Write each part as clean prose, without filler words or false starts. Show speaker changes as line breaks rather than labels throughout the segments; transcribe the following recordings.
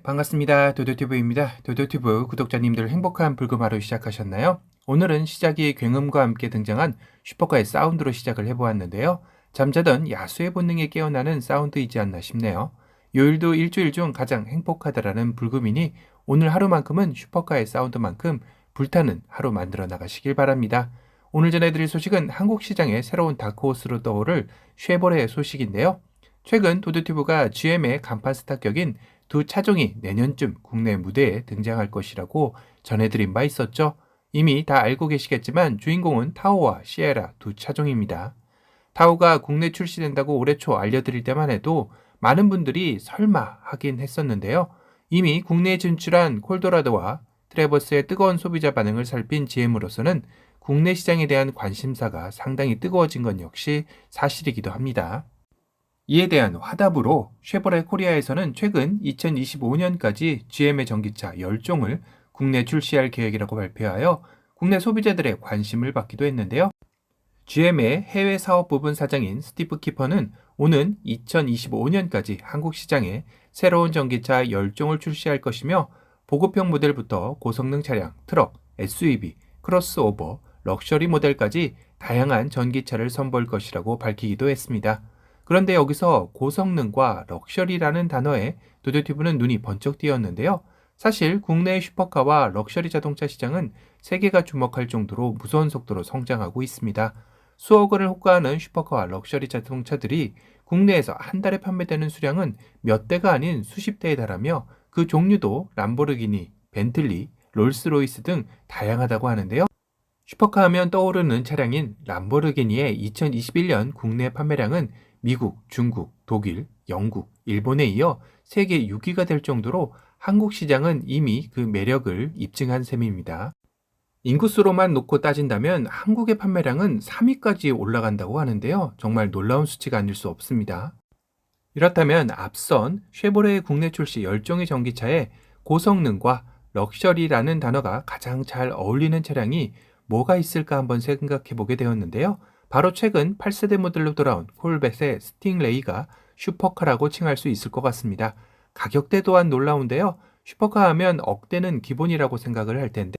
반갑습니다. 도도튜브입니다. 도도튜브 구독자님들 행복한 불금 하루 시작하셨나요? 오늘은 시작이 굉음과 함께 등장한 슈퍼카의 사운드로 시작을 해보았는데요. 잠자던 야수의 본능에 깨어나는 사운드이지 않나 싶네요. 요일도 일주일 중 가장 행복하다라는 불금이니 오늘 하루만큼은 슈퍼카의 사운드만큼 불타는 하루 만들어 나가시길 바랍니다. 오늘 전해드릴 소식은 한국 시장의 새로운 다크호스로 떠오를 쉐보레의 소식인데요. 최근 도도튜브가 GM의 간판 스타 격인 두 차종이 내년쯤 국내 무대에 등장할 것이라고 전해드린 바 있었죠. 이미 다 알고 계시겠지만 주인공은 타오와 시에라 두 차종입니다. 타오가 국내 출시된다고 올해 초 알려드릴 때만 해도 많은 분들이 설마 하긴 했었는데요. 이미 국내에 진출한 콜도라도와 트래버스의 뜨거운 소비자 반응을 살핀 GM으로서는 국내 시장에 대한 관심사가 상당히 뜨거워진 건 역시 사실이기도 합니다. 이에 대한 화답으로 쉐보레 코리아에서는 최근 2025년까지 GM의 전기차 10종을 국내 출시할 계획이라고 발표하여 국내 소비자들의 관심을 받기도 했는데요. GM의 해외 사업 부분 사장인 스티브 키퍼는 오는 2025년까지 한국 시장에 새로운 전기차 10종을 출시할 것이며 보급형 모델부터 고성능 차량, 트럭, SUV, 크로스오버, 럭셔리 모델까지 다양한 전기차를 선보일 것이라고 밝히기도 했습니다. 그런데 여기서 고성능과 럭셔리라는 단어에 도도튜브는 눈이 번쩍 띄었는데요. 사실 국내의 슈퍼카와 럭셔리 자동차 시장은 세계가 주목할 정도로 무서운 속도로 성장하고 있습니다. 수억 원을 호가하는 슈퍼카와 럭셔리 자동차들이 국내에서 한 달에 판매되는 수량은 몇 대가 아닌 수십 대에 달하며 그 종류도 람보르기니, 벤틀리, 롤스로이스 등 다양하다고 하는데요. 슈퍼카 하면 떠오르는 차량인 람보르기니의 2021년 국내 판매량은 미국, 중국, 독일, 영국, 일본에 이어 세계 6위가 될 정도로 한국 시장은 이미 그 매력을 입증한 셈입니다. 인구수로만 놓고 따진다면 한국의 판매량은 3위까지 올라간다고 하는데요. 정말 놀라운 수치가 아닐 수 없습니다. 이렇다면 앞선 쉐보레의 국내 출시 10종의 전기차에 고성능과 럭셔리라는 단어가 가장 잘 어울리는 차량이 뭐가 있을까 한번 생각해 보게 되었는데요. 바로 최근 8세대 모델로 돌아온 콜벳의 스팅레이가 슈퍼카라고 칭할 수 있을 것 같습니다. 가격대 또한 놀라운데요. 슈퍼카 하면 억대는 기본이라고 생각을 할 텐데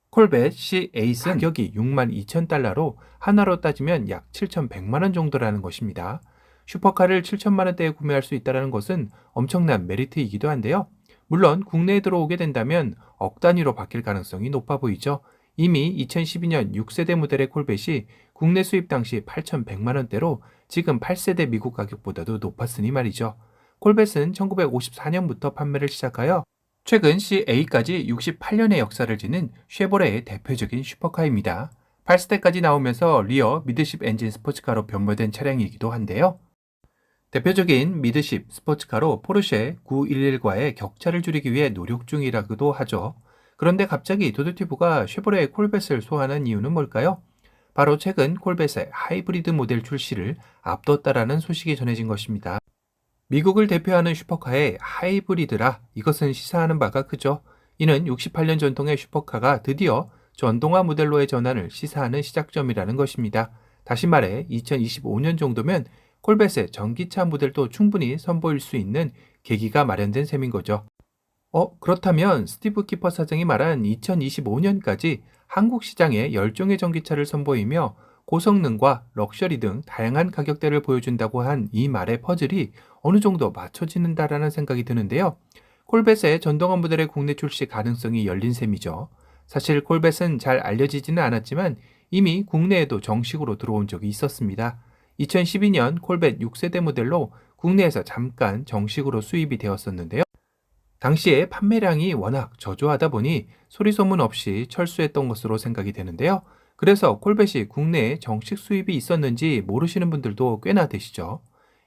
콜벳 C8은 가격이 62,000달러로 하나로 따지면 약 7,100만원 정도라는 것입니다. 슈퍼카를 7천만원대에 구매할 수 있다는 것은 엄청난 메리트이기도 한데요. 물론 국내에 들어오게 된다면 억 단위로 바뀔 가능성이 높아 보이죠. 이미 2012년 6세대 모델의 콜벳이 국내 수입 당시 8,100만원대로 지금 8세대 미국 가격보다도 높았으니 말이죠. 콜벳은 1954년부터 판매를 시작하여 최근 CA까지 68년의 역사를 지닌 쉐보레의 대표적인 슈퍼카입니다. 8세대까지 나오면서 리어 미드십 엔진 스포츠카로 변모된 차량이기도 한데요. 대표적인 미드십 스포츠카로 포르쉐 911과의 격차를 줄이기 위해 노력 중이라고도 하죠. 그런데 갑자기 도도튜브가 쉐보레의 콜벳을 소환한 이유는 뭘까요? 바로 최근 콜벳의 하이브리드 모델 출시를 앞뒀다라는 소식이 전해진 것입니다. 미국을 대표하는 슈퍼카의 하이브리드라 이것은 시사하는 바가 크죠. 이는 68년 전통의 슈퍼카가 드디어 전동화 모델로의 전환을 시사하는 시작점이라는 것입니다. 다시 말해 2025년 정도면 콜벳의 전기차 모델도 충분히 선보일 수 있는 계기가 마련된 셈인 거죠. 그렇다면 스티브 키퍼 사장이 말한 2025년까지 한국 시장에 10종의 전기차를 선보이며 고성능과 럭셔리 등 다양한 가격대를 보여준다고 한 이 말의 퍼즐이 어느 정도 맞춰지는다라는 생각이 드는데요. 콜벳의 전동화 모델의 국내 출시 가능성이 열린 셈이죠. 사실 콜벳은 잘 알려지지는 않았지만 이미 국내에도 정식으로 들어온 적이 있었습니다. 2012년 콜벳 6세대 모델로 국내에서 잠깐 정식으로 수입이 되었었는데요. 당시에 판매량이 워낙 저조하다 보니 소리소문 없이 철수했던 것으로 생각이 되는데요. 그래서 콜벳이 국내에 정식 수입이 있었는지 모르시는 분들도 꽤나 되시죠.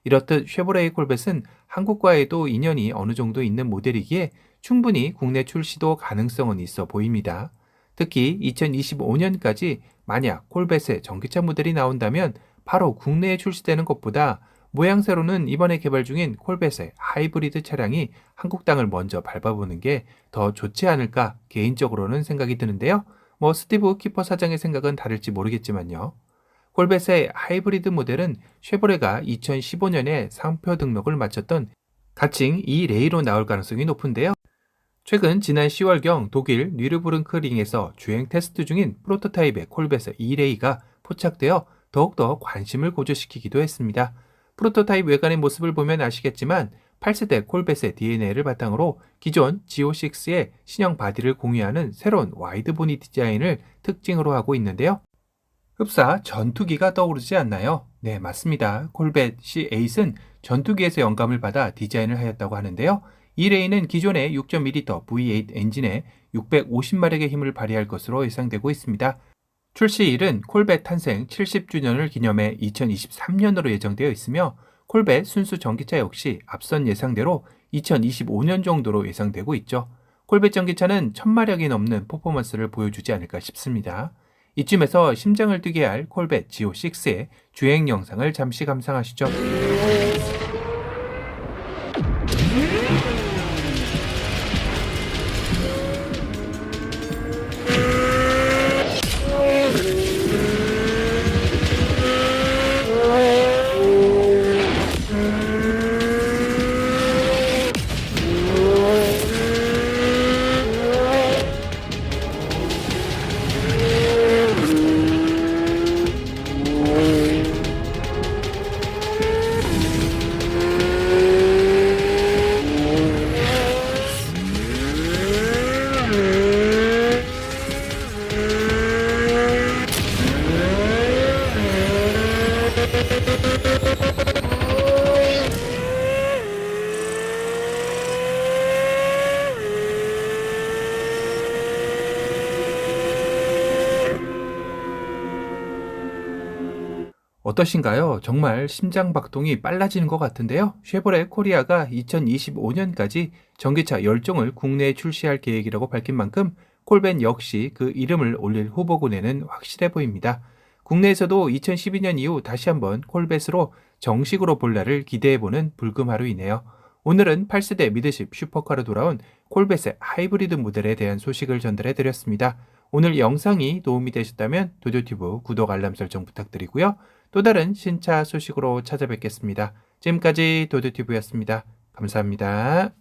이렇듯 쉐보레의 콜벳은 한국과에도 인연이 어느 정도 있는 모델이기에 충분히 국내 출시도 가능성은 있어 보입니다. 특히 2025년까지 만약 콜벳의 전기차 모델이 나온다면 바로 국내에 출시되는 것보다 모양새로는 이번에 개발 중인 콜벳의 하이브리드 차량이 한국 땅을 먼저 밟아보는 게 더 좋지 않을까 개인적으로는 생각이 드는데요. 스티브 키퍼 사장의 생각은 다를지 모르겠지만요. 콜벳의 하이브리드 모델은 쉐보레가 2015년에 상표 등록을 마쳤던 가칭 E 레이로 나올 가능성이 높은데요. 최근 지난 10월경 독일 뉘르부른크링에서 주행 테스트 중인 프로토타입의 콜벳의 E-레이가 포착되어 더욱더 관심을 고조시키기도 했습니다. 프로토타입 외관의 모습을 보면 아시겠지만 8세대 콜벳의 DNA를 바탕으로 기존 GO6의 신형 바디를 공유하는 새로운 와이드보니 디자인을 특징으로 하고 있는데요. 흡사 전투기가 떠오르지 않나요? 네, 맞습니다. 콜벳 C8은 전투기에서 영감을 받아 디자인을 하였다고 하는데요. 이 레인은 기존의 6.2L V8 엔진에 650마력의 힘을 발휘할 것으로 예상되고 있습니다. 출시일은 콜벳 탄생 70주년을 기념해 2023년으로 예정되어 있으며 콜벳 순수 전기차 역시 앞선 예상대로 2025년 정도로 예상되고 있죠. 콜벳 전기차는 1000마력이 넘는 퍼포먼스를 보여주지 않을까 싶습니다. 이쯤에서 심장을 뛰게 할 콜벳 GO6의 주행 영상을 잠시 감상하시죠. 어떠신가요? 정말 심장 박동이 빨라지는 것 같은데요. 쉐보레 코리아가 2025년까지 전기차 10종을 국내에 출시할 계획이라고 밝힌 만큼 콜벳 역시 그 이름을 올릴 후보군에는 확실해 보입니다. 국내에서도 2012년 이후 다시 한번 콜벳으로 정식으로 볼 날을 기대해보는 불금하루이네요. 오늘은 8세대 미드십 슈퍼카로 돌아온 콜벳의 하이브리드 모델에 대한 소식을 전달해드렸습니다. 오늘 영상이 도움이 되셨다면 도조튜브 구독 알람 설정 부탁드리고요. 또 다른 신차 소식으로 찾아뵙겠습니다. 지금까지 도도튜브였습니다. 감사합니다.